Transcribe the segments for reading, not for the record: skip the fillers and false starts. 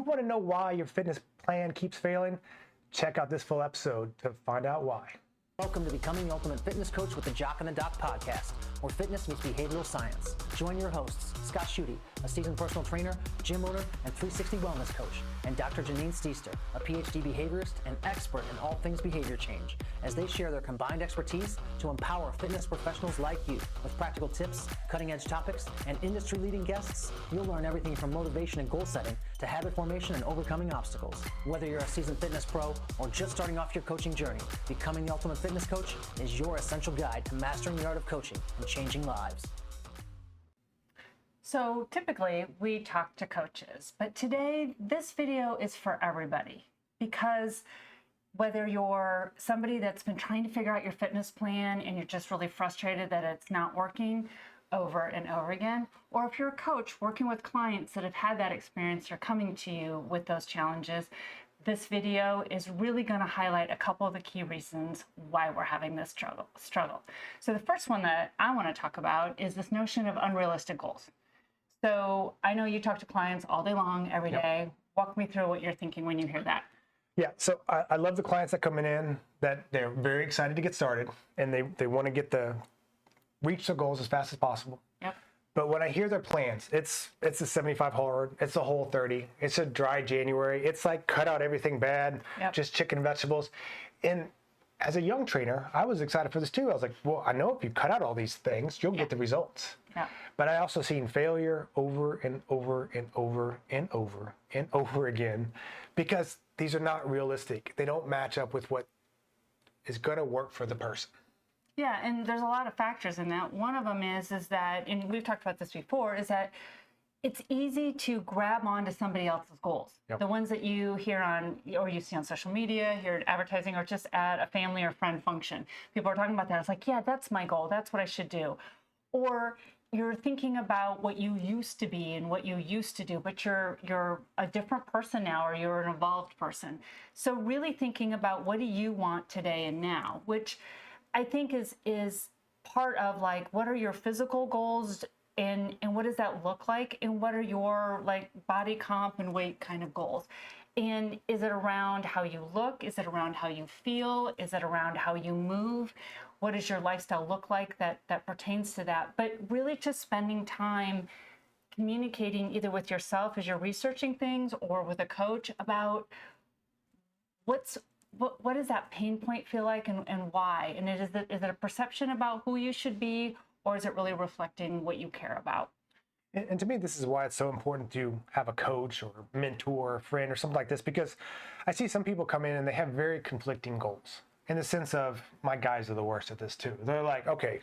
want to know why your fitness plan keeps failing? Check out this full episode to find out why. Welcome to Becoming the Ultimate Fitness Coach with the Jock and the Doc podcast, where fitness meets behavioral science. Join your hosts, Scott Schutte, a seasoned personal trainer, gym owner, and 360 wellness coach, and Dr. Janine Steester, a PhD behaviorist and expert in all things behavior change, as they share their combined expertise to empower fitness professionals like you with practical tips, cutting-edge topics, and industry-leading guests. You'll learn everything from motivation and goal setting to habit formation and overcoming obstacles. Whether you're a seasoned fitness pro or just starting off your coaching journey, Becoming the Ultimate Fitness Coach is your essential guide to mastering the art of coaching and changing lives. So typically we talk to coaches, but today this video is for everybody, because whether you're somebody that's been trying to figure out your fitness plan and you're just really frustrated that it's not working over and over again, or if you're a coach working with clients that have had that experience or coming to you with those challenges, this video is really going to highlight a couple of the key reasons why we're having this struggle. So the first one that I want to talk about is this notion of unrealistic goals. So I know you talk to clients all day long, every day. Walk me through what you're thinking when you hear that. Yeah, so I love the clients that come in that they're very excited to get started and they want to reach their goals as fast as possible. Yep. But when I hear their plans, it's a 75 hard, it's a whole 30, it's a dry January, it's like cut out everything bad, just chicken and vegetables. And as a young trainer, I was excited for this too. I was like, well, I know if you cut out all these things, you'll get the results. But I also seen failure over and over and over and over and over again, because these are not realistic. They don't match up with what is going to work for the person. Yeah, and there's a lot of factors in that. One of them is that, and we've talked about this before, is that it's easy to grab onto somebody else's goals. The ones that you hear on, or you see on social media, hear in advertising, or just at a family or friend function. People are talking about that. It's like, yeah, that's my goal. That's what I should do. Or you're thinking about what you used to be and what you used to do, but you're a different person now, or you're an evolved person. So really thinking about, what do you want today and now, which I think is part of, like, what are your physical goals and what does that look like, and what are your, like, body comp and weight kind of goals. And is it around how you look? Is it around how you feel? Is it around how you move? What does your lifestyle look like that pertains to that? But really just spending time communicating either with yourself as you're researching things, or with a coach about what does that pain point feel like, and why? And is it a perception about who you should be, or is it really reflecting what you care about? And to me, this is why it's so important to have a coach or mentor or friend or something like this, because I see some people come in and they have very conflicting goals, in the sense of, my guys are the worst at this too. They're like, okay,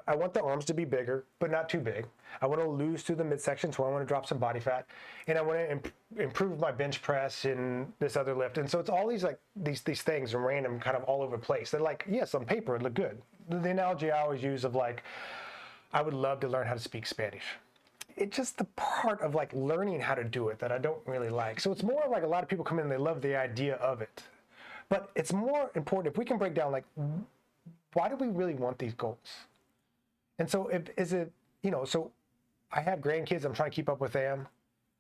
I want the arms to be bigger, but not too big. I want to lose through the midsection, so I want to drop some body fat, and I want to improve my bench press in this other lift. And so it's all these things are random, kind of all over the place. They're like, yes, on paper it look good. The analogy I always use of, like, I would love to learn how to speak Spanish. It's just the part of, like, learning how to do it that I don't really like. So it's more like, a lot of people come in and they love the idea of it. But it's more important if we can break down, like, why do we really want these goals? And so so I have grandkids, I'm trying to keep up with them.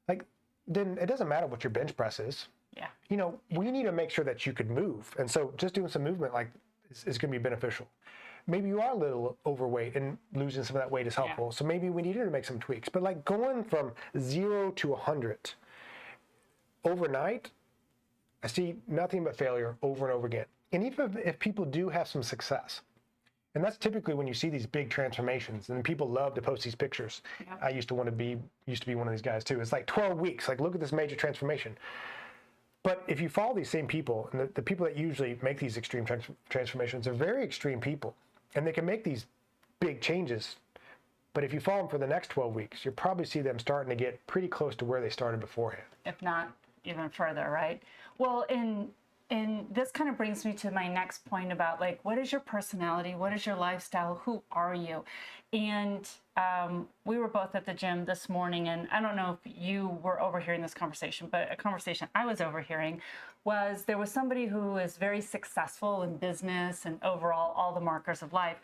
Like, then it doesn't matter what your bench press is. Yeah. We need to make sure that you could move. And so just doing some movement, like, is going to be beneficial. Maybe you are a little overweight and losing some of that weight is helpful. So maybe we need to make some tweaks. But, like, going from 0 to 100 overnight, I see nothing but failure over and over again. And even if people do have some success, and that's typically when you see these big transformations, and people love to post these pictures. I used to be one of these guys too. It's like 12 weeks, like, look at this major transformation. But if you follow these same people, and the people that usually make these extreme transformations are very extreme people, and they can make these big changes. But if you follow them for the next 12 weeks, you'll probably see them starting to get pretty close to where they started beforehand. If not even further, right? Well, and this kind of brings me to my next point about, like, what is your personality? What is your lifestyle? Who are you? And we were both at the gym this morning, and I don't know if you were overhearing this conversation, but a conversation I was overhearing was, there was somebody who is very successful in business and overall all the markers of life.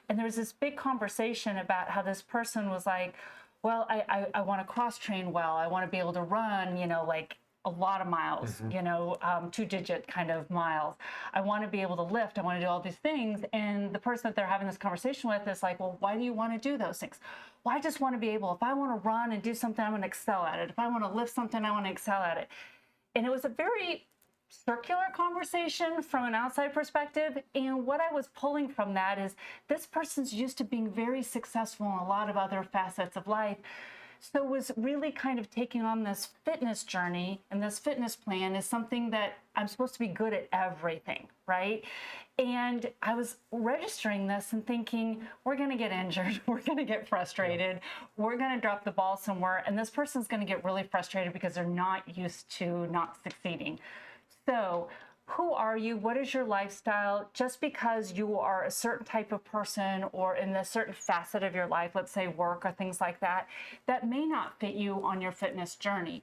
And there was this big conversation about how this person was like, well, I want to cross train well. I want to be able to run, like a lot of miles, 2-digit kind of miles. I want to be able to lift. I want to do all these things. And the person that they're having this conversation with is like, well, why do you want to do those things? Well, I just want to be able, if I want to run and do something, I want to excel at it. If I want to lift something, I want to excel at it. And it was a very circular conversation from an outside perspective. And what I was pulling from that is this person's used to being very successful in a lot of other facets of life. So was really kind of taking on this fitness journey, and this fitness plan is something that I'm supposed to be good at everything, right? And I was registering this and thinking, we're going to get injured, we're going to get frustrated, we're going to drop the ball somewhere, and this person's going to get really frustrated because they're not used to not succeeding. So who are you? What is your lifestyle? Just because you are a certain type of person or in a certain facet of your life, let's say work or things like that, that may not fit you on your fitness journey.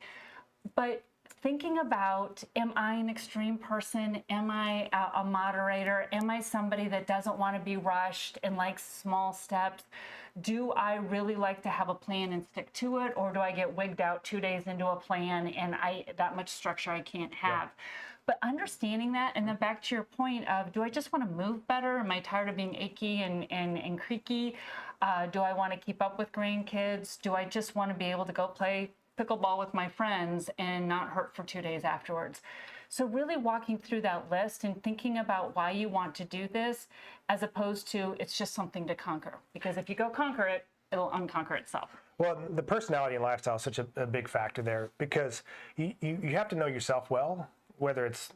But thinking about, am I an extreme person? Am I a moderator? Am I somebody that doesn't want to be rushed and likes small steps? Do I really like to have a plan and stick to it? Or do I get wigged out 2 days into a plan and that much structure I can't have? Yeah. But understanding that, and then back to your point of, do I just want to move better? Am I tired of being achy and creaky? Do I want to keep up with grandkids? Do I just want to be able to go play pickleball with my friends and not hurt for 2 days afterwards? So really walking through that list and thinking about why you want to do this, as opposed to it's just something to conquer. Because if you go conquer it, it'll unconquer itself. Well, the personality and lifestyle is such a big factor there, because you have to know yourself well, whether it's,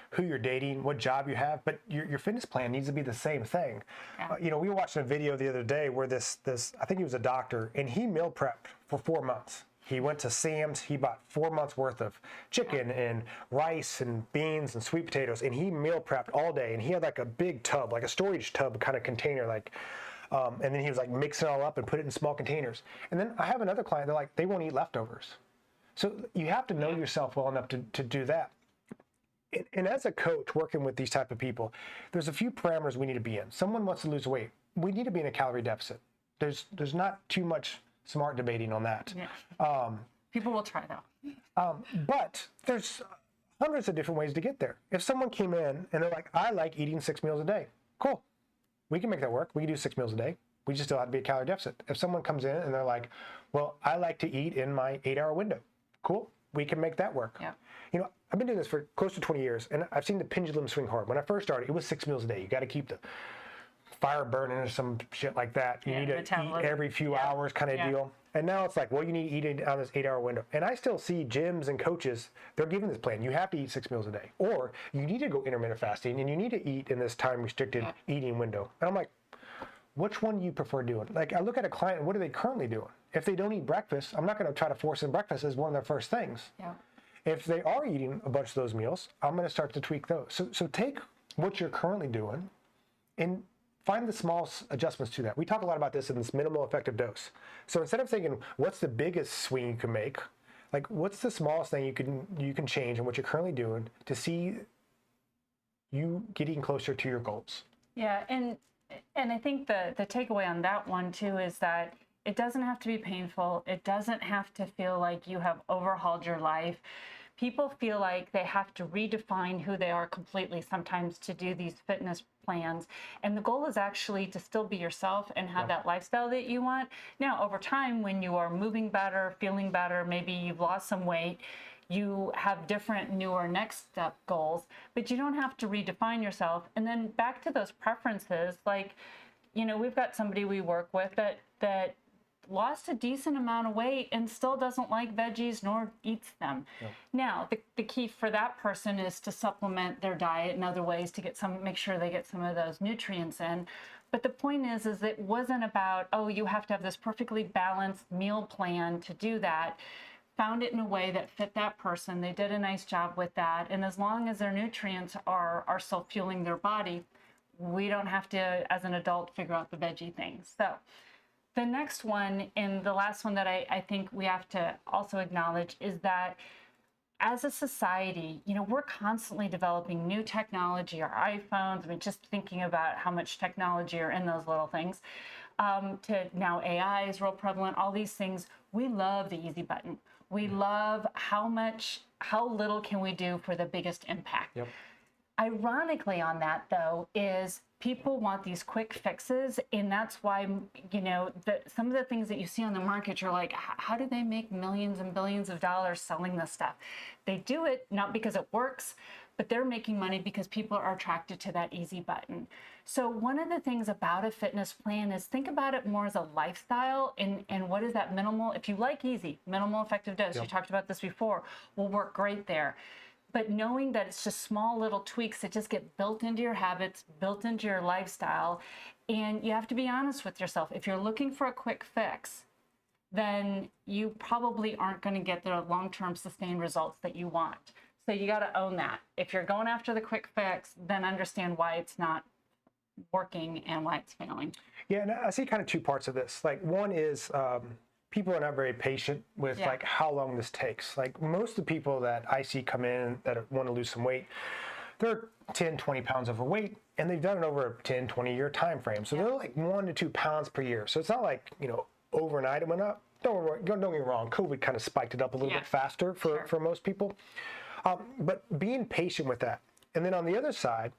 who you're dating, what job you have, but your fitness plan needs to be the same thing. Yeah. We were watching a video the other day where this, I think he was a doctor, and he meal prepped for 4 months. He went to Sam's, he bought 4 months worth of chicken and rice and beans and sweet potatoes, and he meal prepped all day, and he had like a big tub, like a storage tub kind of container, and then he was like mixing it all up and put it in small containers. And then I have another client, they're like, they won't eat leftovers. So you have to know yourself well enough to do that. And as a coach working with these type of people, there's a few parameters we need to be in. Someone wants to lose weight. We need to be in a calorie deficit. There's not too much smart debating on that. Yeah. People will try though. But there's hundreds of different ways to get there. If someone came in and they're like, I like eating 6 meals a day. Cool. We can make that work. We can do 6 meals a day. We just still have to be a calorie deficit. If someone comes in and they're like, well, I like to eat in my 8-hour window. Cool. We can make that work. Yeah. I've been doing this for close to 20 years, and I've seen the pendulum swing hard. When I first started, it was 6 meals a day. You got to keep the fire burning or some shit like that. You need to eat every few hours kind of deal. And now it's like, well, you need to eat it on this 8-hour window. And I still see gyms and coaches, they're giving this plan. You have to eat 6 meals a day. Or you need to go intermittent fasting, and you need to eat in this time-restricted eating window. And I'm like, which one do you prefer doing? Like, I look at a client, what are they currently doing? If they don't eat breakfast, I'm not going to try to force in breakfast as one of their first things. Yeah. If they are eating a bunch of those meals, I'm going to start to tweak those. So take what you're currently doing and find the small adjustments to that. We talk a lot about this in this minimal effective dose. So instead of thinking, what's the biggest swing you can make? Like, what's the smallest thing you can change in what you're currently doing to see you getting closer to your goals? Yeah, and I think the takeaway on that one too is that it doesn't have to be painful. It doesn't have to feel like you have overhauled your life. People feel like they have to redefine who they are completely sometimes to do these fitness plans. And the goal is actually to still be yourself and have that lifestyle that you want. Now, over time, when you are moving better, feeling better, maybe you've lost some weight, you have different newer next step goals, but you don't have to redefine yourself. And then back to those preferences, like, we've got somebody we work with that lost a decent amount of weight and still doesn't like veggies nor eats them. Yeah. Now, the key for that person is to supplement their diet in other ways to make sure they get some of those nutrients in. But the point is it wasn't about, you have to have this perfectly balanced meal plan to do that. Found it in a way that fit that person. They did a nice job with that. And as long as their nutrients are still fueling their body, we don't have to, as an adult, figure out the veggie things. So the next one, and the last one that I think we have to also acknowledge, is that as a society, we're constantly developing new technology, our iPhones, just thinking about how much technology are in those little things, to now AI is real prevalent, all these things. We love the easy button. We love how little can we do for the biggest impact. Yep. Ironically on that though is people want these quick fixes, and that's why, you know, some of the things that you see on the market, you're like, how do they make millions and billions of dollars selling this stuff? They do it not because it works, but they're making money because people are attracted to that easy button. So one of the things about a fitness plan is think about it more as a lifestyle, and what is that minimal, if you like easy, minimal effective dose, you talked about this before, will work great there. But knowing that it's just small little tweaks that just get built into your habits, built into your lifestyle, and you have to be honest with yourself. If you're looking for a quick fix, then you probably aren't going to get the long-term sustained results that you want. So you got to own that. If you're going after the quick fix, then understand why it's not working and why it's failing. Yeah, and I see kind of two parts of this. Like one is people are not very patient with like how long this takes. Like most of the people that I see come in that want to lose some weight, they're 10, 20 pounds overweight, and they've done it over a 10, 20-year time frame. So they're like 1 to 2 pounds per year. So it's not like, you know, overnight it went up. Don't get me wrong, COVID kind of spiked it up a little bit faster for most people. But being patient with that. And then on the other side,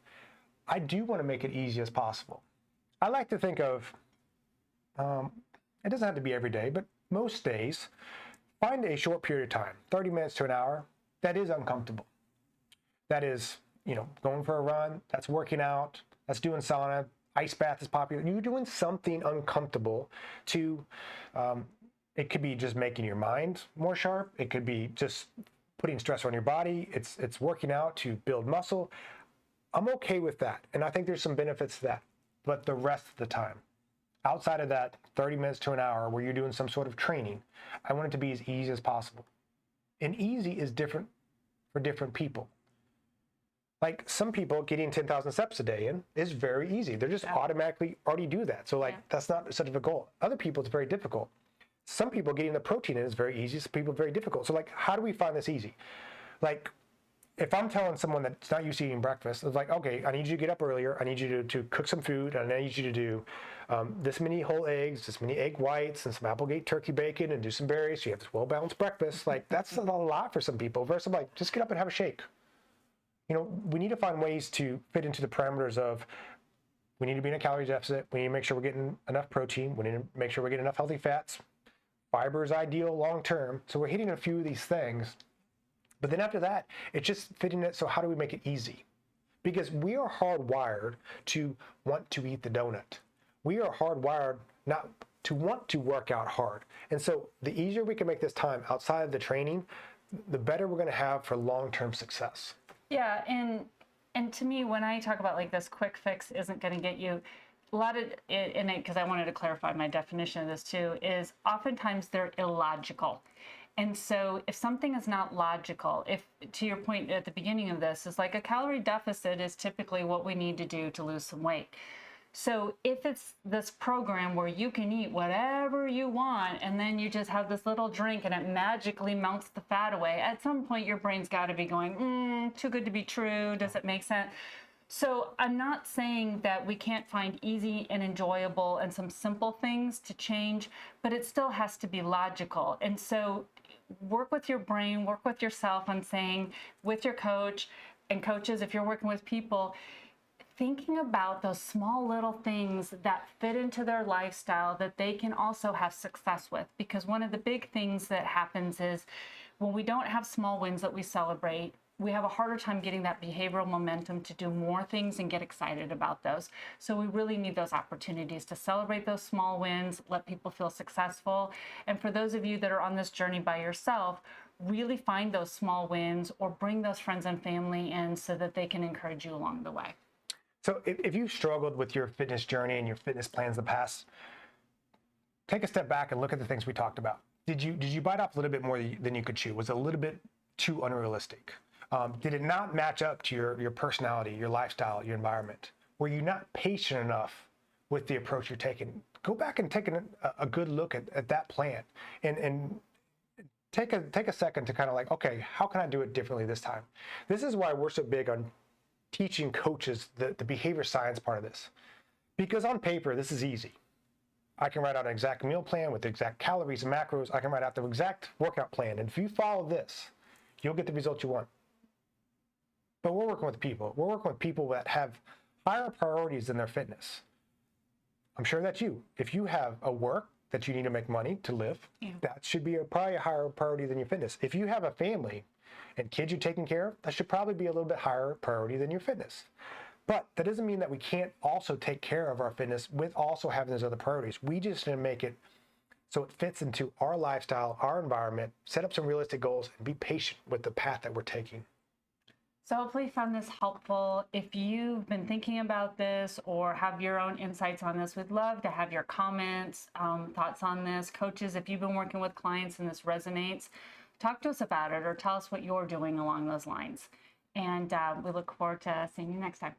I do want to make it easy as possible. I like to think of, it doesn't have to be every day, but most days, find a short period of time, 30 minutes to an hour, that is uncomfortable. That is, you know, going for a run, that's working out, that's doing sauna, ice bath is popular. You're doing something uncomfortable to, it could be just making your mind more sharp. It could be just putting stress on your body. It's working out to build muscle. I'm okay with that. And I think there's some benefits to that. But the rest of the time, outside of that 30 minutes to an hour where you're doing some sort of training, I want it to be as easy as possible. And easy is different for different people. Like some people getting 10,000 steps a day in is very easy. They're just automatically already do that. So like that's not such of a goal. Other people, it's very difficult. Some people getting the protein in is very easy. Some people very difficult. So like, how do we find this easy? Like if I'm telling someone that's not used to eating breakfast, it's like, okay, I need you to get up earlier. I need you to cook some food. And I need you to do this many whole eggs, this many egg whites, and some Applegate turkey bacon, and do some berries. So you have this well-balanced breakfast. Like that's a lot for some people. Versus like, just get up and have a shake. You know, we need to find ways to fit into the parameters of, we need to be in a calorie deficit. We need to make sure we're getting enough protein. We need to make sure we're getting enough healthy fats. Fiber is ideal long-term. So we're hitting a few of these things. But then after that, it's just fitting it. So how do we make it easy? Because we are hardwired to want to eat the donut. We are hardwired not to want to work out hard. And so the easier we can make this time outside of the training, the better we're going to have for long-term success. Yeah, and to me, when I talk about like this quick fix isn't going to get you, a lot of it, in it, because I wanted to clarify my definition of this too, is oftentimes they're illogical. And so if something is not logical, if to your point at the beginning of this, is like a calorie deficit is typically what we need to do to lose some weight. So if it's this program where you can eat whatever you want and then you just have this little drink and it magically melts the fat away, at some point your brain's got to be going, too good to be true. Does it make sense? So I'm not saying that we can't find easy and enjoyable and some simple things to change, but it still has to be logical. And so work with your brain, work with yourself on saying with your coach and coaches, if you're working with people, thinking about those small little things that fit into their lifestyle that they can also have success with. Because one of the big things that happens is when we don't have small wins that we celebrate, we have a harder time getting that behavioral momentum to do more things and get excited about those. So we really need those opportunities to celebrate those small wins, let people feel successful. And for those of you that are on this journey by yourself, really find those small wins or bring those friends and family in so that they can encourage you along the way. So if you've struggled with your fitness journey and your fitness plans in the past, take a step back and look at the things we talked about. Did you bite off a little bit more than you could chew? Was it a little bit too unrealistic? Did it not match up to your personality, your lifestyle, your environment? Were you not patient enough with the approach you're taking? Go back and take a good look at that plan and take a second to kind of like, okay, how can I do it differently this time? This is why we're so big on teaching coaches the behavior science part of this. Because on paper, this is easy. I can write out an exact meal plan with the exact calories and macros. I can write out the exact workout plan. And if you follow this, you'll get the results you want. But we're working with people. We're working with people that have higher priorities than their fitness. I'm sure that's you. If you have a work that you need to make money to live, that should be probably a higher priority than your fitness. If you have a family and kids you're taking care of, that should probably be a little bit higher priority than your fitness. But that doesn't mean that we can't also take care of our fitness with also having those other priorities. We just need to make it so it fits into our lifestyle, our environment, set up some realistic goals, and be patient with the path that we're taking. So hopefully you found this helpful. If you've been thinking about this or have your own insights on this, we'd love to have your comments, thoughts on this. Coaches, if you've been working with clients and this resonates, talk to us about it or tell us what you're doing along those lines. And we look forward to seeing you next time.